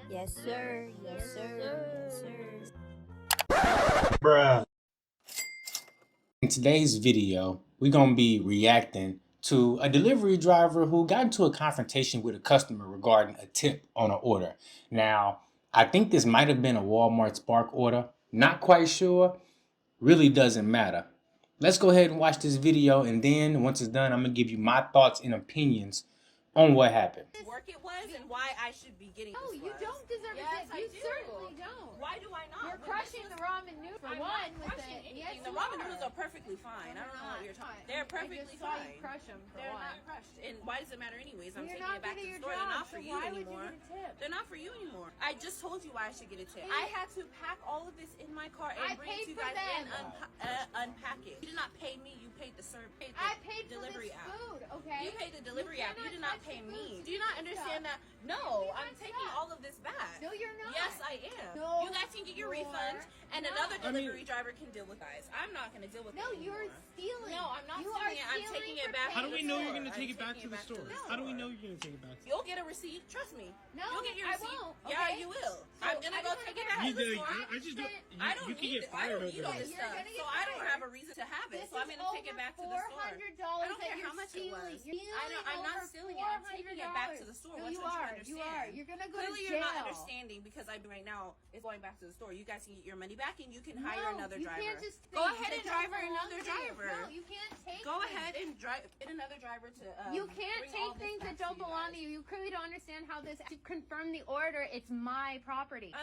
Yes, sir. Yes, sir. Yes, sir. Bruh. In today's video, we're going to be reacting to a delivery driver who got into a confrontation with a customer regarding a tip on an order. Now, I think this might have been a Walmart Spark order. Not quite sure. Really doesn't matter. Let's go ahead and watch this video, and then once it's done, I'm going to give you my thoughts and opinions on what happened. Work it was and why I should be getting No, this you was. don't deserve Yes, a tip. I You do. certainly don't. Why do I not? You're crushing the ramen noodles for I'm one not with crushing it. anything. Yes, The you ramen are. noodles are perfectly fine. I don't know what you're talking. They're I perfectly just saw fine. you crush them for They're one. not crushed. And why does it matter anyways? I'm You're taking not it back good to at the your store. They're job, not for so you why would you anymore. get a tip? They're not for you anymore. I just told you why I should get a tip. Hey. I had to pack all of this in my car and I bring it to paid you for guys them. and unpack it. You did not pay me. You paid the I paid for delivery this app. food, okay? You paid the delivery app. You did not pay me. Do you not understand that? No, You I'm messed taking up. all of this back. No, you're not. Yes, I am. No, You guys can get your you're refund, and not. another delivery driver can deal with guys. I'm not going to deal with No, it you're anymore. stealing. No, I'm not You stealing are it. I'm stealing taking for it back. How do we know you're going gonna take it back to the store? How do we know you're gonna take it back to the You'll get a receipt. Trust me. No, You'll get your I receipt. won't, Yeah, okay? you will. So, I'm gonna I go just take wanna it back get to the You store. I just don't. I don't You can need get it. I fired don't over need all this. this You're stuff, gonna get so I don't fired. have a reason to have it. This So I'm is gonna take it over back to the store. $400 I don't that care you're how much it stealing. was. You're stealing I'm not over stealing it. I'm taking it back to the store. No, What you don't are. understand? You are. You're gonna go Clearly, to you're jail. not understanding because right now it's going back to the store. You guys can get your money back and you can hire No, another you driver. can't just Go take ahead the and drive job another belongs to you. driver. No, you can't take Go things. ahead and get another driver to. You can't bring all take this things back that don't to you belong guys. to you. You clearly don't understand how this. To confirm the order, it's my property.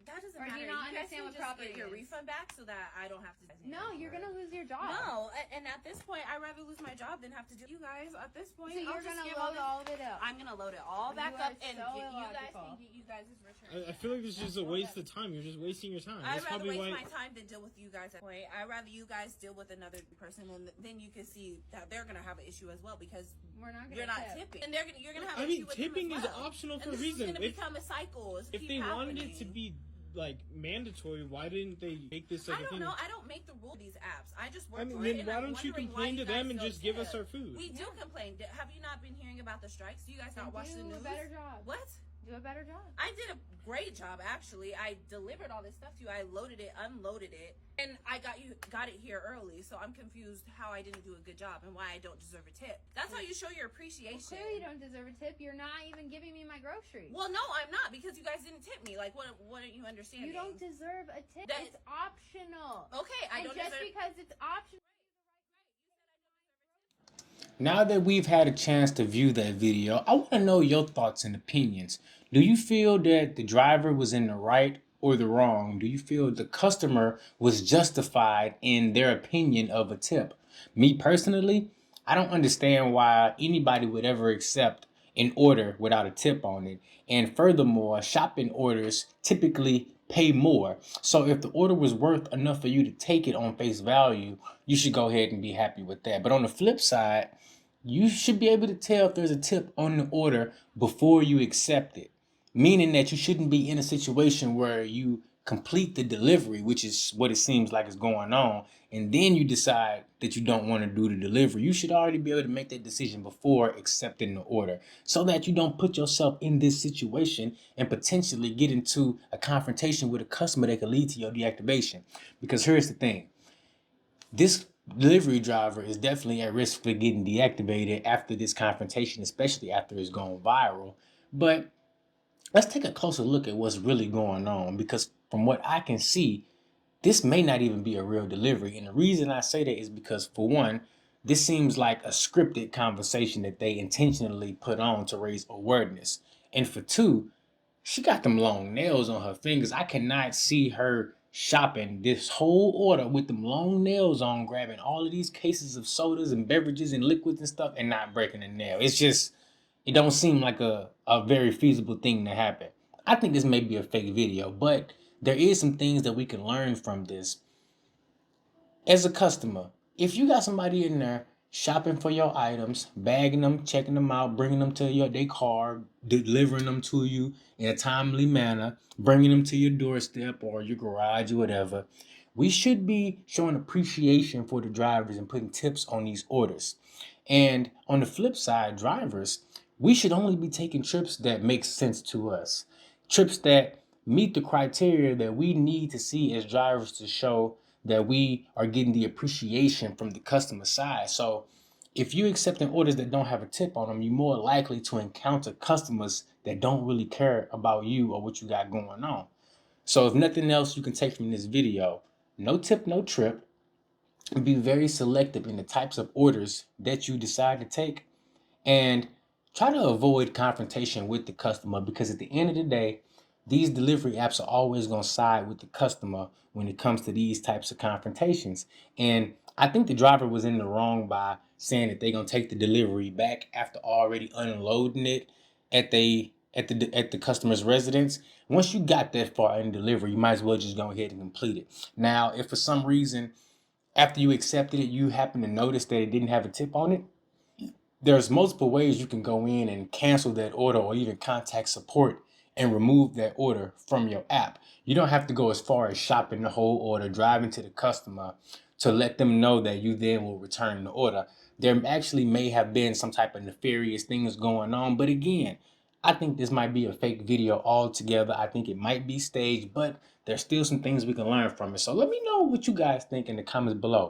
That doesn't Or do matter. you not guys understand can what just property get your is? refund back so that I don't have to. No, you're gonna lose your job. No, and at this point, I'd rather lose my job than have to do you guys. At this point, So you're I'll just gonna give load all of it up. I'm gonna load it all back You up are and so get you guys illogical. and get you guys' return. I feel like this is just a waste of time. You're just wasting your time. I'd That's rather probably waste why. my time than deal with you guys at that point. I'd rather you guys deal with another person, and then you can see that they're gonna have an issue as well because We're not gonna you're not tip. tipping, and you're gonna have. I an mean, issue with them tipping as is well. optional for and a this reason. Is gonna become a cycle. It's If keep they wanted it to happening. be like mandatory, why didn't they make this like I a don't thing? know. I don't make the rule of these apps. I just work I mean, for then it. And why I'm don't you wondering complain why to them and guys just don't give us tip. our food? We do complain. Have you not been hearing about the strikes? Do you guys not watch the Do news? a better job. What? Do a better job. I did a great job actually. I delivered all this stuff to you. I loaded it, unloaded it, and I got it here early. So I'm confused how I didn't do a good job and why I don't deserve a tip. That's how you show your appreciation. Well, clearly you don't deserve a tip. You're not even giving me my groceries. Well, no, I'm not because you guys didn't tip me. Like, what aren't you understanding? You don't deserve a tip. That- It's optional. Okay, I And don't just deserve. because it's optional. Now that we've had a chance to view that video, I want to know your thoughts and opinions. Do you feel that the driver was in the right or the wrong? Do you feel the customer was justified in their opinion of a tip? Me personally, I don't understand why anybody would ever accept an order without a tip on it. And furthermore, shopping orders typically pay more. So if the order was worth enough for you to take it on face value, you should go ahead and be happy with that. But on the flip side, you should be able to tell if there's a tip on the order before you accept it. Meaning that you shouldn't be in a situation where you complete the delivery, which is what it seems like is going on, and then you decide that you don't want to do the delivery. You should already be able to make that decision before accepting the order so that you don't put yourself in this situation and potentially get into a confrontation with a customer that could lead to your deactivation. Because here's the thing. This delivery driver is definitely at risk for getting deactivated after this confrontation, especially after it's gone viral. But let's take a closer look at what's really going on, because from what I can see, this may not even be a real delivery. And the reason I say that is because, for one, this seems like a scripted conversation that they intentionally put on to raise awareness. And for two, she got them long nails on her fingers. I cannot see her shopping this whole order with them long nails on, grabbing all of these cases of sodas and beverages and liquids and stuff and not breaking a nail. It's just, it don't seem like a very feasible thing to happen. I think this may be a fake video, but there is some things that we can learn from this. As a customer, if you got somebody in there shopping for your items, bagging them, checking them out, bringing them to their car, delivering them to you in a timely manner, bringing them to your doorstep or your garage or whatever, we should be showing appreciation for the drivers and putting tips on these orders. And on the flip side, drivers, we should only be taking trips that make sense to us. trips that meet the criteria that we need to see as drivers to show that we are getting the appreciation from the customer side. So if you accepting orders that don't have a tip on them, you're more likely to encounter customers that don't really care about you or what you got going on. So if nothing else you can take from this video, no tip, no trip, and be very selective in the types of orders that you decide to take, and try to avoid confrontation with the customer, because at the end of the day, these delivery apps are always going to side with the customer when it comes to these types of confrontations. And I think the driver was in the wrong by saying that they're going to take the delivery back after already unloading it at the customer's residence. Once you got that far in delivery, you might as well just go ahead and complete it. Now, if for some reason after you accepted it, you happen to notice that it didn't have a tip on it, there's multiple ways you can go in and cancel that order or even contact support and remove that order from your app. You don't have to go as far as shopping the whole order, driving to the customer to let them know that you then will return the order. There actually may have been some type of nefarious things going on, but again, I think this might be a fake video altogether. I think it might be staged, but there's still some things we can learn from it. So let me know what you guys think in the comments below.